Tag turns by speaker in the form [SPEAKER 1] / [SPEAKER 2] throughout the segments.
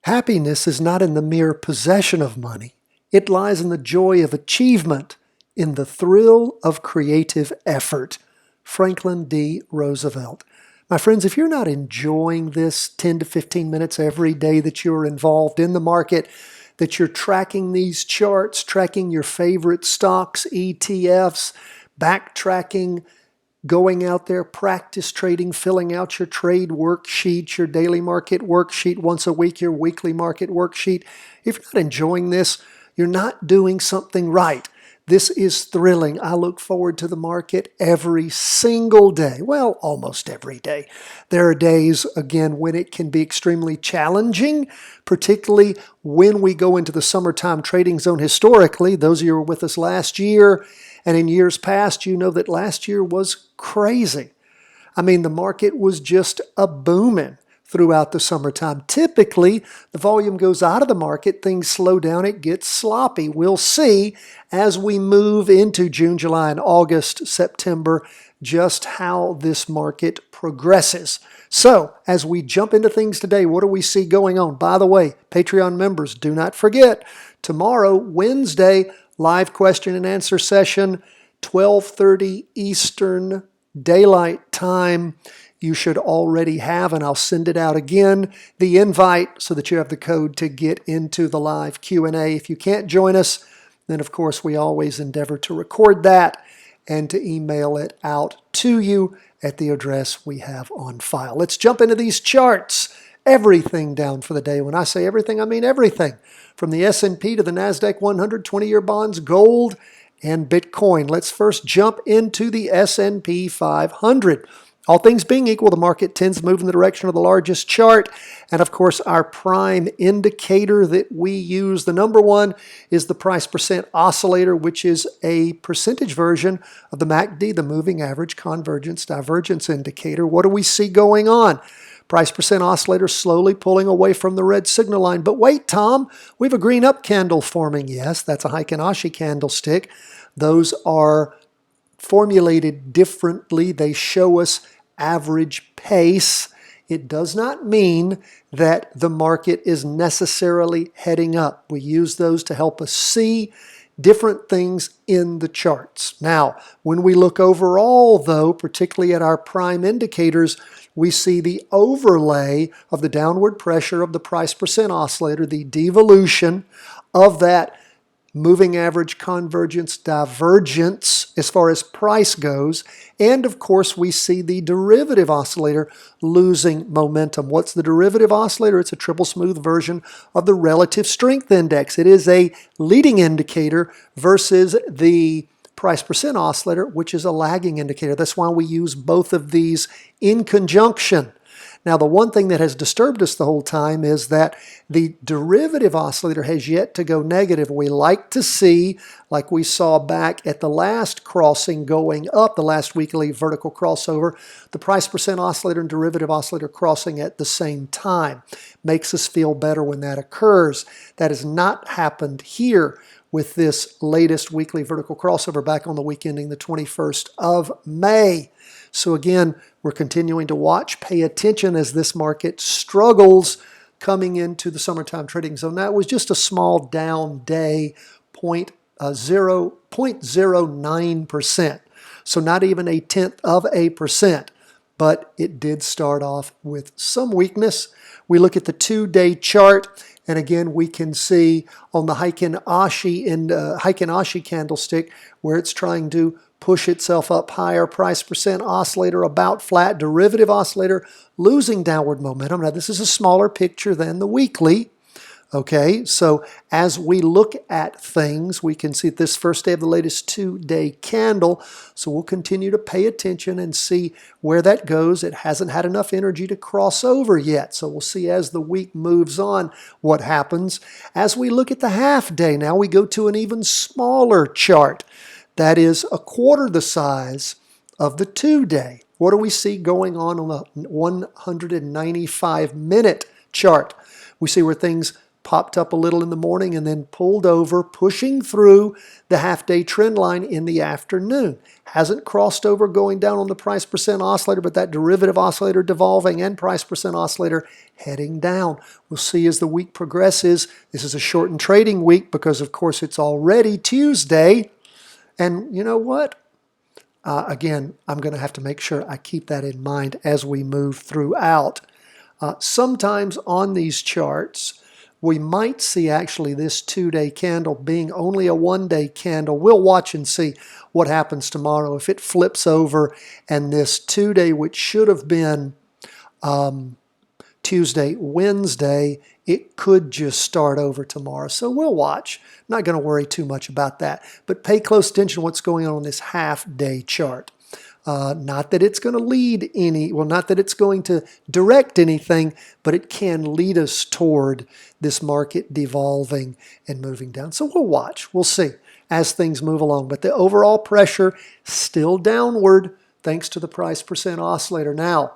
[SPEAKER 1] Happiness is not in the mere possession of money. It lies in the joy of achievement, in the thrill of creative effort. Franklin D. Roosevelt. My friends, if you're not enjoying this 10 to 15 minutes every day that you're involved in the market, that you're tracking these charts, tracking your favorite stocks, ETFs, backtracking, going out there, practice trading, filling out your trade worksheet, your daily market worksheet, once a week, your weekly market worksheet. If you're not enjoying this, you're not doing something right. This is thrilling. I look forward to the market every single day. Well, almost every day. There are days, again, when it can be extremely challenging, particularly when we go into the summertime trading zone historically. Those of you who were with us last year and in years past, you know that last year was crazy. I mean, the market was just a booming throughout the summertime. Typically, the volume goes out of the market, things slow down, it gets sloppy. We'll see as we move into June, July, and August, September, just how this market progresses. So, as we jump into things today, what do we see going on? By the way, Patreon members, do not forget, tomorrow, Wednesday, live question and answer session, 12:30 Eastern Daylight Time. You should already have, and I'll send it out again, the invite so that you have the code to get into the live Q&A. If you can't join us, then of course we always endeavor to record that and to email it out to you at the address we have on file. Let's jump into these charts. Everything down for the day. When I say everything, I mean everything. From the S&P to the Nasdaq 100, 20-year bonds, gold, and Bitcoin. Let's first jump into the S&P 500. All things being equal, the market tends to move in the direction of the largest chart. And of course, our prime indicator that we use, the number one, is the price percent oscillator, which is a percentage version of the MACD, the moving average convergence divergence indicator. What do we see going on? Price percent oscillator slowly pulling away from the red signal line. But wait, Tom, we have a green up candle forming. Yes, that's a Heikin-Ashi candlestick. Those are formulated differently. They show us average pace. It does not mean that the market is necessarily heading up. We use those to help us see different things in the charts. Now, when we look overall, though, particularly at our prime indicators, we see the overlay of the downward pressure of the price percent oscillator, the devolution of that moving average convergence divergence as far as price goes. And of course, we see the derivative oscillator losing momentum. What's the derivative oscillator? It's a triple smooth version of the relative strength index. It is a leading indicator versus the price percent oscillator, which is a lagging indicator. That's why we use both of these in conjunction. Now, the one thing that has disturbed us the whole time is that the derivative oscillator has yet to go negative. We like to see, like we saw back at the last crossing going up, the last weekly vertical crossover, the price percent oscillator and derivative oscillator crossing at the same time. Makes us feel better when that occurs. That has not happened here with this latest weekly vertical crossover back on the week ending the 21st of May. So again, we're continuing to watch, pay attention as this market struggles coming into the summertime trading zone. That was just a small down day, 0.09%. So not even 0.1%, but it did start off with some weakness. We look at the 2-day chart, and again, we can see on the Heikin-Ashi candlestick where it's trying to push itself up higher. Price percent oscillator about flat. Derivative oscillator losing downward momentum. Now, this is a smaller picture than the weekly. Okay, so as we look at things, we can see this first day of the latest 2-day candle. So we'll continue to pay attention and see where that goes. It hasn't had enough energy to cross over yet. So we'll see as the week moves on what happens. As we look at the half day, now we go to an even smaller chart. That is a quarter the size of the 2-day. What do we see going on the 195-minute chart? We see where things popped up a little in the morning and then pulled over, pushing through the half-day trend line in the afternoon. Hasn't crossed over going down on the price percent oscillator, but that derivative oscillator devolving and price percent oscillator heading down. We'll see as the week progresses. This is a shortened trading week because, of course, it's already Tuesday. And you know what? Again, I'm going to have to make sure I keep that in mind as we move throughout. Sometimes on these charts, we might see actually this 2-day candle being only a 1-day candle. We'll watch and see what happens tomorrow. If it flips over and this 2-day, which should have been Tuesday, Wednesday, it could just start over tomorrow. So we'll watch. Not going to worry too much about that. But pay close attention to what's going on this half-day chart. Not that it's going to lead not that it's going to direct anything, but it can lead us toward this market devolving and moving down. So we'll watch. We'll see as things move along. But the overall pressure still downward thanks to the price percent oscillator. Now,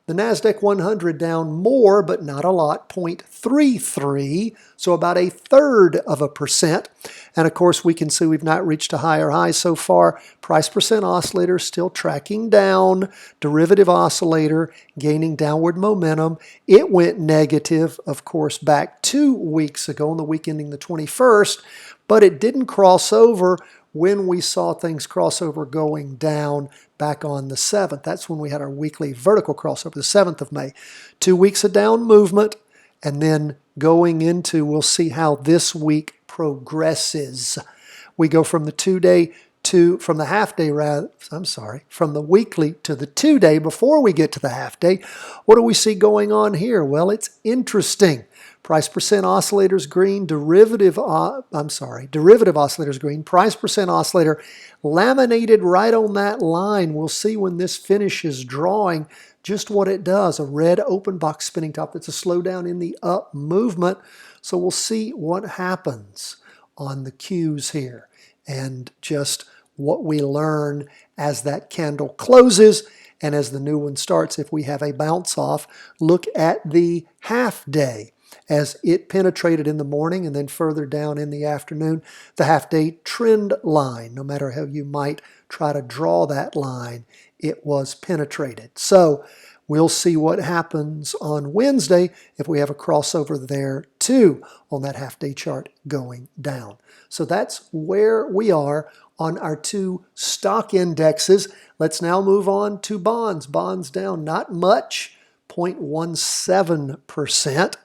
[SPEAKER 1] the Nasdaq 100 down more, but not a lot, 0.33, so about 1/3%. And of course, we can see we've not reached a higher high so far. Price percent oscillator still tracking down. Derivative oscillator gaining downward momentum. It went negative, of course, back 2 weeks ago on the week ending the 21st, but it didn't cross over when we saw things cross over going down back on the 7th. That's when we had our weekly vertical crossover, the 7th of May. 2 weeks of down movement, and then going into, we'll see how this week progresses. We go from the 2-day from the half-day, from the weekly to the 2-day before we get to the half-day. What do we see going on here? Well, it's interesting. Price percent oscillators green, derivative oscillators green, price percent oscillator laminated right on that line. We'll see when this finishes drawing just what it does. A red open box spinning top. That's a slowdown in the up movement. So we'll see what happens on the cues here and just what we learn as that candle closes and as the new one starts. If we have a bounce off, look at the half day as it penetrated in the morning and then further down in the afternoon. The half-day trend line, no matter how you might try to draw that line, it was penetrated. So we'll see what happens on Wednesday if we have a crossover there too on that half-day chart going down. So that's where we are on our 2 stock indexes. Let's now move on to bonds. Bonds down not much, 0.17%.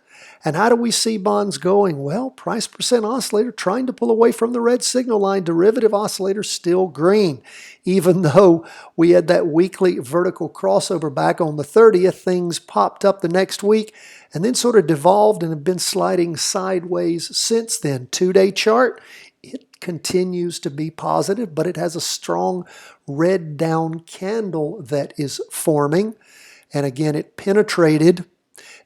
[SPEAKER 1] And how do we see bonds going? Well, price percent oscillator trying to pull away from the red signal line. Derivative oscillator still green. Even though we had that weekly vertical crossover back on the 30th, things popped up the next week and then sort of devolved and have been sliding sideways since then. 2-day chart, it continues to be positive, but it has a strong red down candle that is forming. And again, it penetrated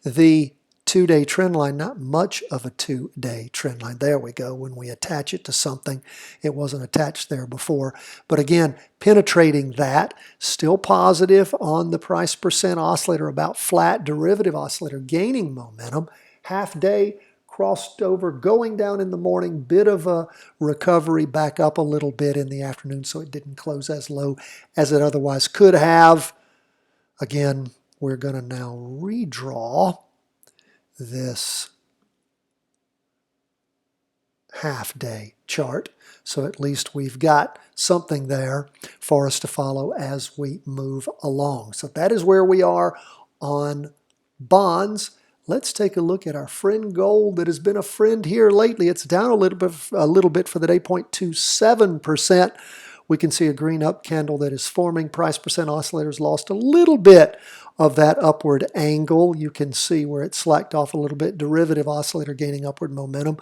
[SPEAKER 1] the 2-day trend line, not much of a 2-day trend line. There we go. When we attach it to something, it wasn't attached there before. But again, penetrating that, still positive on the price percent oscillator, about flat. Derivative oscillator gaining momentum. Half day crossed over, going down in the morning, bit of a recovery, back up a little bit in the afternoon, so it didn't close as low as it otherwise could have. Again, we're going to now redraw this half-day chart. So at least we've got something there for us to follow as we move along. So that is where we are on bonds. Let's take a look at our friend gold that has been a friend here lately. It's down a little bit for the day, 0.27%. We can see a green up candle that is forming. Price percent oscillators lost a little bit of that upward angle. You can see where it slacked off a little bit. Derivative oscillator gaining upward momentum.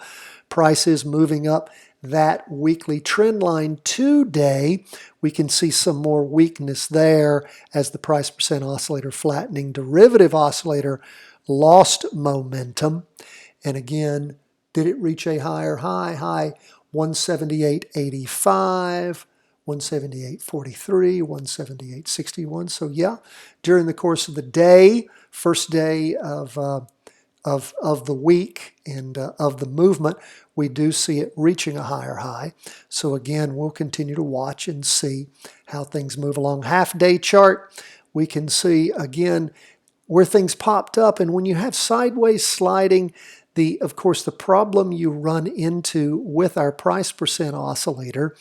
[SPEAKER 1] Prices moving up that weekly trend line today. We can see some more weakness there as the price percent oscillator flattening. Derivative oscillator lost momentum. And again, did it reach a higher high? High 178.85. 178.43, 178.61. So yeah, during the course of the day, first day of of the week and of the movement, we do see it reaching a higher high. So again, we'll continue to watch and see how things move along. Half-day chart, we can see again where things popped up. And when you have sideways sliding, of course, the problem you run into with our price percent oscillator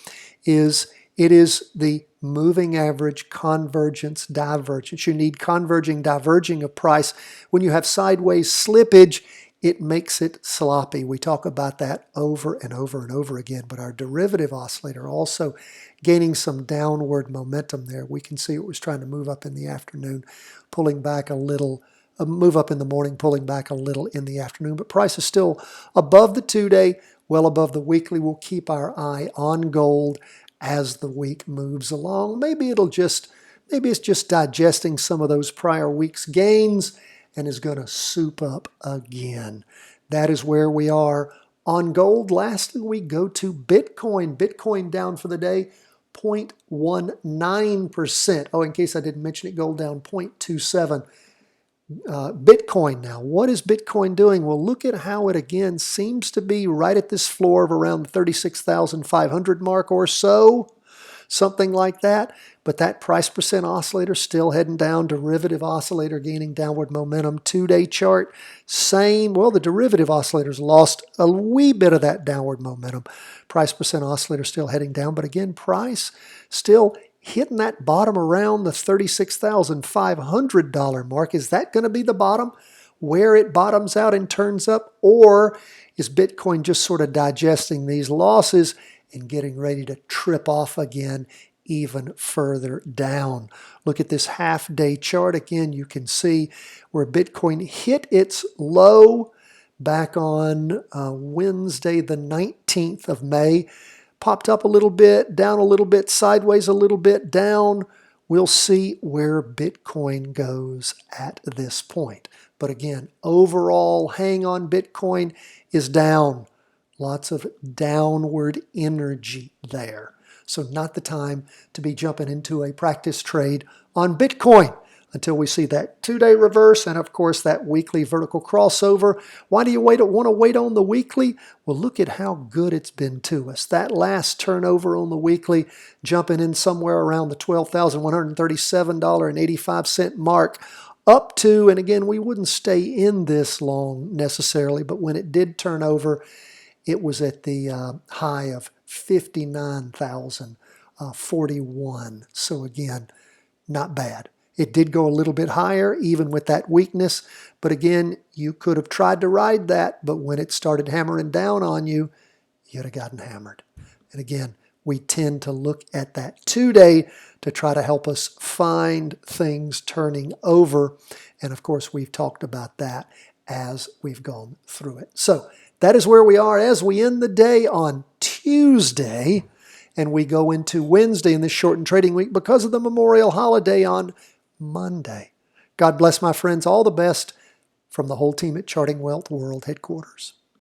[SPEAKER 1] is it is the moving average convergence divergence. You need converging, diverging of price. When you have sideways slippage, it makes it sloppy. We talk about that over and over and over again, but our derivative oscillator also gaining some downward momentum there. We can see it was trying to move up in the afternoon, pulling back a little, move up in the morning, pulling back a little in the afternoon, but price is still above the 2-day, well above the weekly. We'll keep our eye on gold as the week moves along. Maybe it's just digesting some of those prior week's gains and is going to soup up again. That is where we are on gold. Lastly, we go to Bitcoin. Bitcoin down for the day, 0.19%. Oh, in case I didn't mention it, gold down 0.27%. Bitcoin now. What is Bitcoin doing? Well, look at how it again seems to be right at this floor of around the 36,500 mark or so, something like that. But that price percent oscillator still heading down, derivative oscillator gaining downward momentum. 2-day chart, same. Well, the derivative oscillator's lost a wee bit of that downward momentum. Price percent oscillator still heading down, but again, price still hitting that bottom around the $36,500 mark. Is that going to be the bottom where it bottoms out and turns up? Or is Bitcoin just sort of digesting these losses and getting ready to trip off again even further down? Look at this half-day chart. Again, you can see where Bitcoin hit its low back on Wednesday, the 19th of May. Popped up a little bit, down a little bit, sideways a little bit, down. We'll see where Bitcoin goes at this point. But again, overall hang on Bitcoin is down. Lots of downward energy there. So not the time to be jumping into a practice trade on Bitcoin until we see that 2-day reverse and, of course, that weekly vertical crossover. Why do you want to wait on the weekly? Well, look at how good it's been to us. That last turnover on the weekly, jumping in somewhere around the $12,137.85 mark, up to, and again, we wouldn't stay in this long necessarily, but when it did turn over, it was at the high of 59,041. So again, not bad. It did go a little bit higher, even with that weakness. But again, you could have tried to ride that, but when it started hammering down on you, you'd have gotten hammered. And again, we tend to look at that 2-day to try to help us find things turning over. And of course, we've talked about that as we've gone through it. So that is where we are as we end the day on Tuesday. And we go into Wednesday in this shortened trading week because of the Memorial holiday on Monday. God bless, my friends. All the best from the whole team at Charting Wealth World Headquarters.